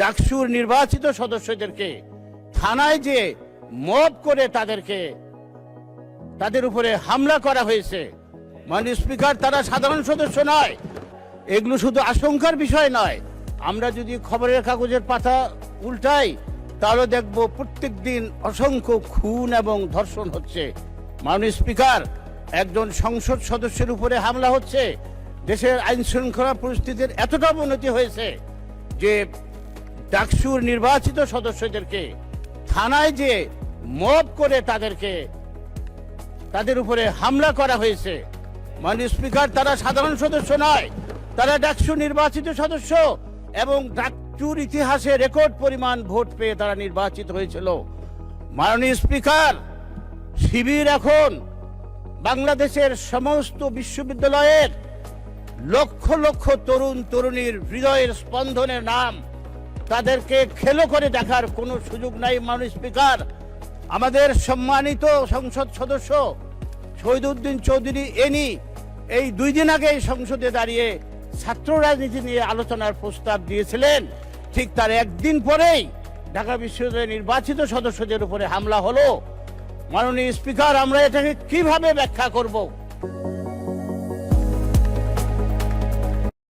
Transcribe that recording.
ডাকসুর নির্বাচিত সদস্যদেরকে থানায় যে মব করে তাদের উপরে হামলা করা হয়েছে। মাননীয় স্পিকার, তারা সাধারণ সদস্য নয়। এগুলো শুধু আশঙ্কার বিষয় নয়। আমরা যদি খবরের কাগজের পাতা উল্টাই তাহলে দেখব প্রত্যেক দিন অসংখ্য খুন এবং ধর্ষণ হচ্ছে। মাননীয় স্পিকার, একজন সংসদ সদস্যের উপরে হামলা হচ্ছে। দেশের আইন শৃঙ্খলা পরিস্থিতির এতটা অবনতি হয়েছে যে ডাকসুর নির্বাচিত সদস্যদেরকে থানায় যে মব করে তাদের উপরে হামলা করা হয়েছে। মাননীয় স্পিকার, তারা সাধারণ সদস্য নয়। তারা ডাকসু নির্বাচিত সদস্য এবং ডাকসুর ইতিহাসে রেকর্ড পরিমাণ ভোট পেয়ে তারা নির্বাচিত হয়েছিল। মাননীয় স্পিকার, শিবির এখন বাংলাদেশের সমস্ত বিশ্ববিদ্যালয়ের লক্ষ লক্ষ তরুণ তরুণীর হৃদয়ের স্পন্দনের নাম। তাদেরকে খেলো করে দেখার কোনো সুযোগ নাই। মাননীয় স্পিকার, আমাদের সম্মানিত সংসদ সদস্য শহীদউদ্দিন চৌধুরী এনি এই 2 দিন আগে সংসদে দাঁড়িয়ে ছাত্র রাজনীতি নিয়ে আলোচনার প্রস্তাব দিয়েছিলেন। ঠিক তার একদিন পরেই ঢাকা বিশ্ববিদ্যালয়ের নির্বাচিত সদস্যদের উপরে হামলা হলো। মাননীয় স্পিকার, আমরা এটাকে কিভাবে ব্যাখ্যা করব?